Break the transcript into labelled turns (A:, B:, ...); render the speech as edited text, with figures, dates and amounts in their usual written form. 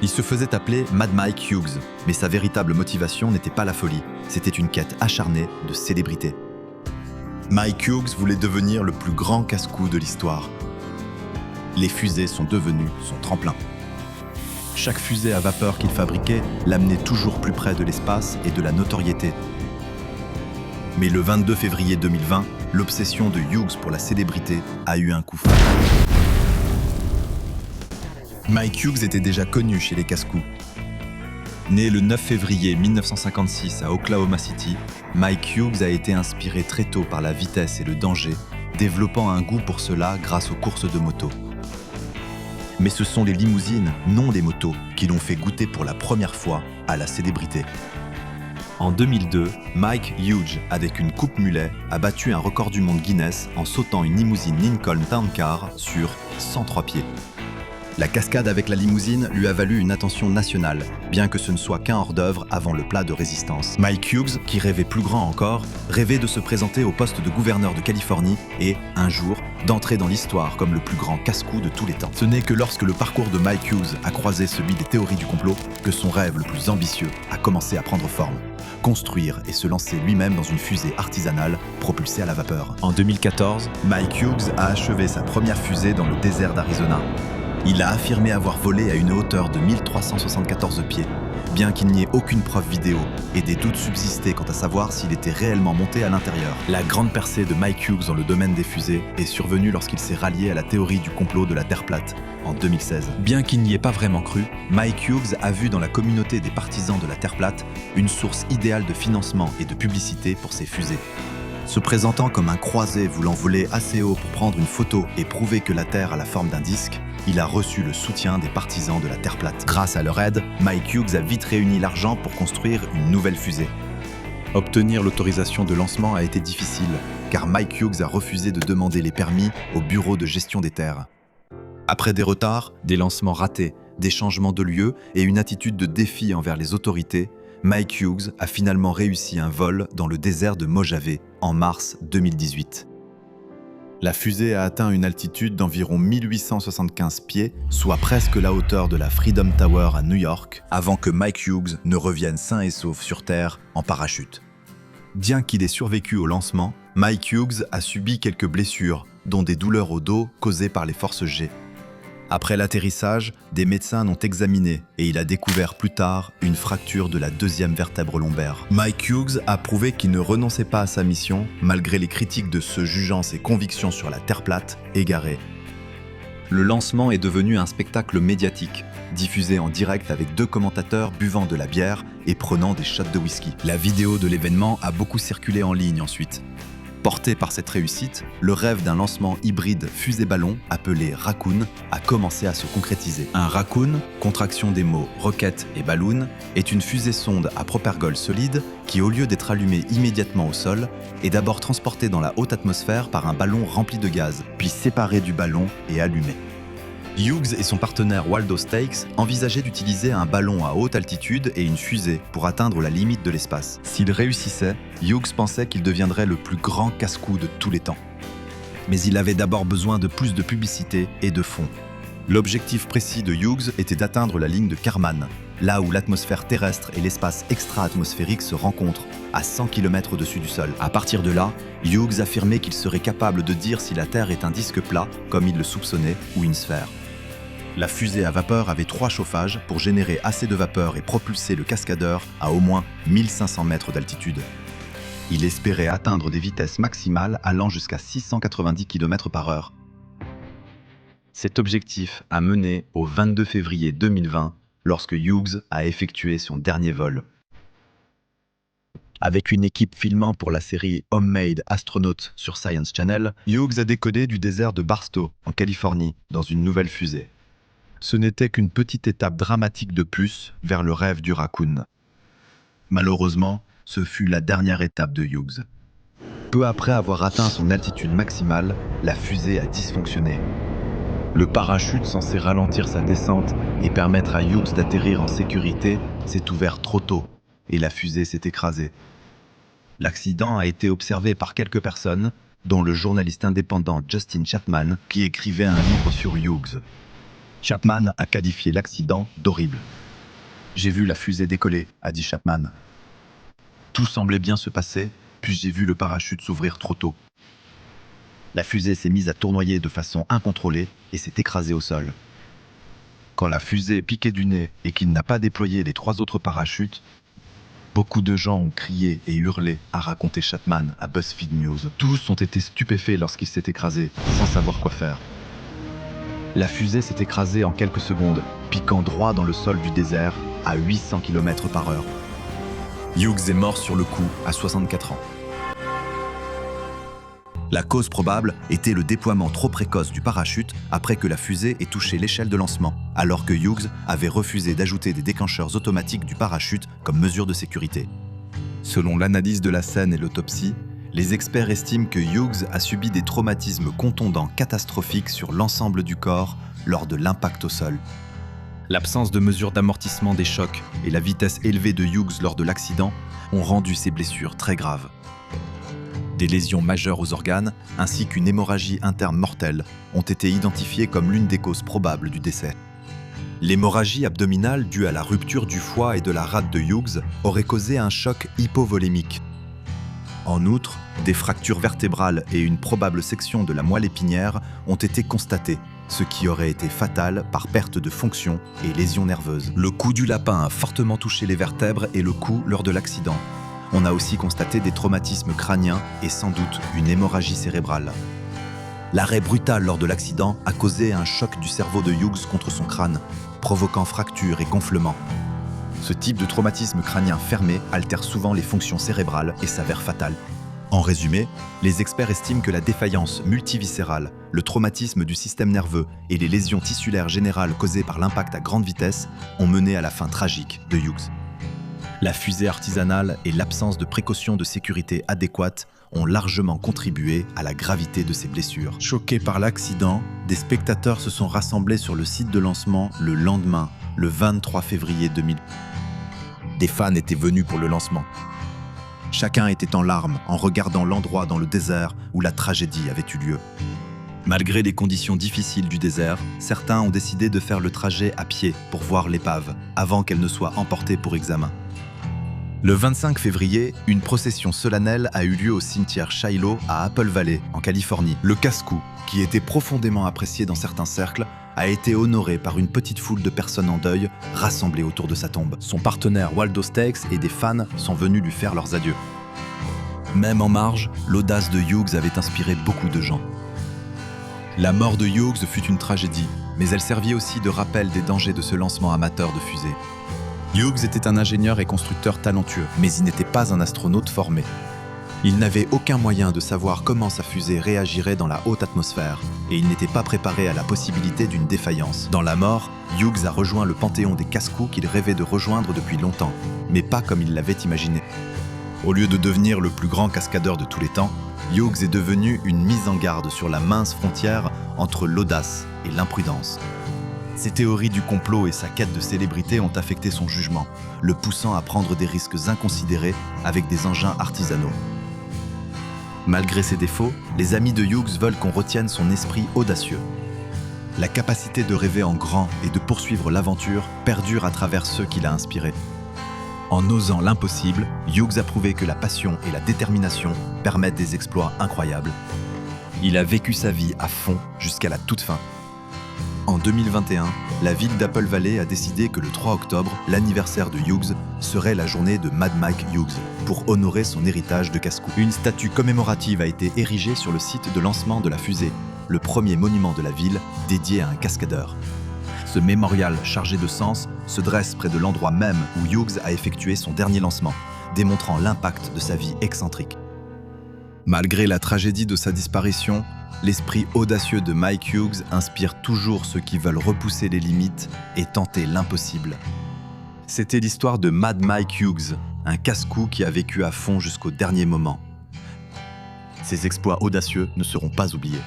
A: Il se faisait appeler Mad Mike Hughes, mais sa véritable motivation n'était pas la folie, c'était une quête acharnée de célébrité. Mike Hughes voulait devenir le plus grand casse-cou de l'histoire. Les fusées sont devenues son tremplin. Chaque fusée à vapeur qu'il fabriquait l'amenait toujours plus près de l'espace et de la notoriété. Mais le 22 février 2020, l'obsession de Hughes pour la célébrité a eu un coup fatal. Mike Hughes était déjà connu chez les casse-cous. Né le 9 février 1956 à Oklahoma City, Mike Hughes a été inspiré très tôt par la vitesse et le danger, développant un goût pour cela grâce aux courses de moto. Mais ce sont les limousines, non les motos, qui l'ont fait goûter pour la première fois à la célébrité. En 2002, Mike Hughes, avec une coupe mulet, a battu un record du monde Guinness en sautant une limousine Lincoln Town Car sur 103 pieds. La cascade avec la limousine lui a valu une attention nationale, bien que ce ne soit qu'un hors-d'œuvre avant le plat de résistance. Mike Hughes, qui rêvait plus grand encore, rêvait de se présenter au poste de gouverneur de Californie et, un jour, d'entrer dans l'histoire comme le plus grand casse-cou de tous les temps. Ce n'est que lorsque le parcours de Mike Hughes a croisé celui des théories du complot que son rêve le plus ambitieux a commencé à prendre forme. Construire et se lancer lui-même dans une fusée artisanale propulsée à la vapeur. En 2014, Mike Hughes a achevé sa première fusée dans le désert d'Arizona. Il a affirmé avoir volé à une hauteur de 1374 pieds, bien qu'il n'y ait aucune preuve vidéo et des doutes subsistaient quant à savoir s'il était réellement monté à l'intérieur. La grande percée de Mike Hughes dans le domaine des fusées est survenue lorsqu'il s'est rallié à la théorie du complot de la Terre plate, en 2016. Bien qu'il n'y ait pas vraiment cru, Mike Hughes a vu dans la communauté des partisans de la Terre plate une source idéale de financement et de publicité pour ses fusées. Se présentant comme un croisé voulant voler assez haut pour prendre une photo et prouver que la Terre a la forme d'un disque, il a reçu le soutien des partisans de la Terre plate. Grâce à leur aide, Mike Hughes a vite réuni l'argent pour construire une nouvelle fusée. Obtenir l'autorisation de lancement a été difficile, car Mike Hughes a refusé de demander les permis au Bureau de gestion des terres. Après des retards, des lancements ratés, des changements de lieu et une attitude de défi envers les autorités, Mike Hughes a finalement réussi un vol dans le désert de Mojave en mars 2018. La fusée a atteint une altitude d'environ 1875 pieds, soit presque la hauteur de la Freedom Tower à New York, avant que Mike Hughes ne revienne sain et sauf sur Terre en parachute. Bien qu'il ait survécu au lancement, Mike Hughes a subi quelques blessures, dont des douleurs au dos causées par les forces G. Après l'atterrissage, des médecins l'ont examiné et il a découvert plus tard une fracture de la deuxième vertèbre lombaire. Mike Hughes a prouvé qu'il ne renonçait pas à sa mission, malgré les critiques de ceux jugeant ses convictions sur la Terre plate égarées. Le lancement est devenu un spectacle médiatique, diffusé en direct avec 2 commentateurs buvant de la bière et prenant des shots de whisky. La vidéo de l'événement a beaucoup circulé en ligne ensuite. Porté par cette réussite, le rêve d'un lancement hybride fusée-ballon, appelé Raccoon, a commencé à se concrétiser. Un Raccoon, contraction des mots rocket et balloon, est une fusée-sonde à propergol solide qui, au lieu d'être allumée immédiatement au sol, est d'abord transportée dans la haute atmosphère par un ballon rempli de gaz, puis séparée du ballon et allumée. Hughes et son partenaire Waldo Stakes envisageaient d'utiliser un ballon à haute altitude et une fusée pour atteindre la limite de l'espace. S'il réussissait, Hughes pensait qu'il deviendrait le plus grand casse-cou de tous les temps. Mais il avait d'abord besoin de plus de publicité et de fonds. L'objectif précis de Hughes était d'atteindre la ligne de Kármán, là où l'atmosphère terrestre et l'espace extra-atmosphérique se rencontrent, à 100 km au-dessus du sol. À partir de là, Hughes affirmait qu'il serait capable de dire si la Terre est un disque plat, comme il le soupçonnait, ou une sphère. La fusée à vapeur avait 3 chauffages pour générer assez de vapeur et propulser le cascadeur à au moins 1500 mètres d'altitude. Il espérait atteindre des vitesses maximales allant jusqu'à 690 km/h. Cet objectif a mené au 22 février 2020, lorsque Hughes a effectué son dernier vol. Avec une équipe filmant pour la série Homemade Astronaut sur Science Channel, Hughes a décollé du désert de Barstow, en Californie, dans une nouvelle fusée. Ce n'était qu'une petite étape dramatique de plus vers le rêve du Raccoon. Malheureusement, ce fut la dernière étape de Hughes. Peu après avoir atteint son altitude maximale, la fusée a dysfonctionné. Le parachute censé ralentir sa descente et permettre à Hughes d'atterrir en sécurité s'est ouvert trop tôt et la fusée s'est écrasée. L'accident a été observé par quelques personnes, dont le journaliste indépendant Justin Chapman, qui écrivait un livre sur Hughes.
B: Chapman a qualifié l'accident d'horrible. « J'ai vu la fusée décoller », a dit Chapman. « Tout semblait bien se passer, puis j'ai vu le parachute s'ouvrir trop tôt. La fusée s'est mise à tournoyer de façon incontrôlée et s'est écrasée au sol. Quand la fusée piquait du nez et qu'il n'a pas déployé les 3 autres parachutes, beaucoup de gens ont crié et hurlé, a raconté Chapman à BuzzFeed News. Tous ont été stupéfaits lorsqu'il s'est écrasé, sans savoir quoi faire. La fusée s'est écrasée en quelques secondes, piquant droit dans le sol du désert à 800 km/h.
A: Hughes est mort sur le coup à 64 ans. La cause probable était le déploiement trop précoce du parachute après que la fusée ait touché l'échelle de lancement, alors que Hughes avait refusé d'ajouter des déclencheurs automatiques du parachute comme mesure de sécurité. Selon l'analyse de la scène et l'autopsie, les experts estiment que Hughes a subi des traumatismes contondants catastrophiques sur l'ensemble du corps lors de l'impact au sol. L'absence de mesures d'amortissement des chocs et la vitesse élevée de Hughes lors de l'accident ont rendu ses blessures très graves. Des lésions majeures aux organes, ainsi qu'une hémorragie interne mortelle, ont été identifiées comme l'une des causes probables du décès. L'hémorragie abdominale due à la rupture du foie et de la rate de Hughes aurait causé un choc hypovolémique. En outre, des fractures vertébrales et une probable section de la moelle épinière ont été constatées, ce qui aurait été fatal par perte de fonction et lésions nerveuses. Le cou du lapin a fortement touché les vertèbres et le cou lors de l'accident. On a aussi constaté des traumatismes crâniens et sans doute une hémorragie cérébrale. L'arrêt brutal lors de l'accident a causé un choc du cerveau de Hughes contre son crâne, provoquant fractures et gonflements. Ce type de traumatisme crânien fermé altère souvent les fonctions cérébrales et s'avère fatal. En résumé, les experts estiment que la défaillance multiviscérale, le traumatisme du système nerveux et les lésions tissulaires générales causées par l'impact à grande vitesse ont mené à la fin tragique de Hughes. La fusée artisanale et l'absence de précautions de sécurité adéquates ont largement contribué à la gravité de ses blessures. Choqués par l'accident, des spectateurs se sont rassemblés sur le site de lancement le lendemain, le 23 février 2000. Des fans étaient venus pour le lancement. Chacun était en larmes en regardant l'endroit dans le désert où la tragédie avait eu lieu. Malgré les conditions difficiles du désert, certains ont décidé de faire le trajet à pied pour voir l'épave, avant qu'elle ne soit emportée pour examen. Le 25 février, une procession solennelle a eu lieu au cimetière Shiloh à Apple Valley, en Californie. Le casse-cou, qui était profondément apprécié dans certains cercles, a été honoré par une petite foule de personnes en deuil rassemblées autour de sa tombe. Son partenaire Waldo Stakes et des fans sont venus lui faire leurs adieux. Même en marge, l'audace de Hughes avait inspiré beaucoup de gens. La mort de Hughes fut une tragédie, mais elle servit aussi de rappel des dangers de ce lancement amateur de fusée. Hughes était un ingénieur et constructeur talentueux, mais il n'était pas un astronaute formé. Il n'avait aucun moyen de savoir comment sa fusée réagirait dans la haute atmosphère, et il n'était pas préparé à la possibilité d'une défaillance. Dans la mort, Hughes a rejoint le panthéon des casse-cous qu'il rêvait de rejoindre depuis longtemps, mais pas comme il l'avait imaginé. Au lieu de devenir le plus grand cascadeur de tous les temps, Hughes est devenu une mise en garde sur la mince frontière entre l'audace et l'imprudence. Ses théories du complot et sa quête de célébrité ont affecté son jugement, le poussant à prendre des risques inconsidérés avec des engins artisanaux. Malgré ses défauts, les amis de Hughes veulent qu'on retienne son esprit audacieux. La capacité de rêver en grand et de poursuivre l'aventure perdure à travers ceux qu'il a inspirés. En osant l'impossible, Hughes a prouvé que la passion et la détermination permettent des exploits incroyables. Il a vécu sa vie à fond jusqu'à la toute fin. En 2021, la ville d'Apple Valley a décidé que le 3 octobre, l'anniversaire de Hughes, serait la journée de Mad Mike Hughes, pour honorer son héritage de casse-cou. Une statue commémorative a été érigée sur le site de lancement de la fusée, le premier monument de la ville dédié à un cascadeur. Ce mémorial chargé de sens se dresse près de l'endroit même où Hughes a effectué son dernier lancement, démontrant l'impact de sa vie excentrique. Malgré la tragédie de sa disparition, l'esprit audacieux de Mike Hughes inspire toujours ceux qui veulent repousser les limites et tenter l'impossible. C'était l'histoire de Mad Mike Hughes, un casse-cou qui a vécu à fond jusqu'au dernier moment. Ses exploits audacieux ne seront pas oubliés.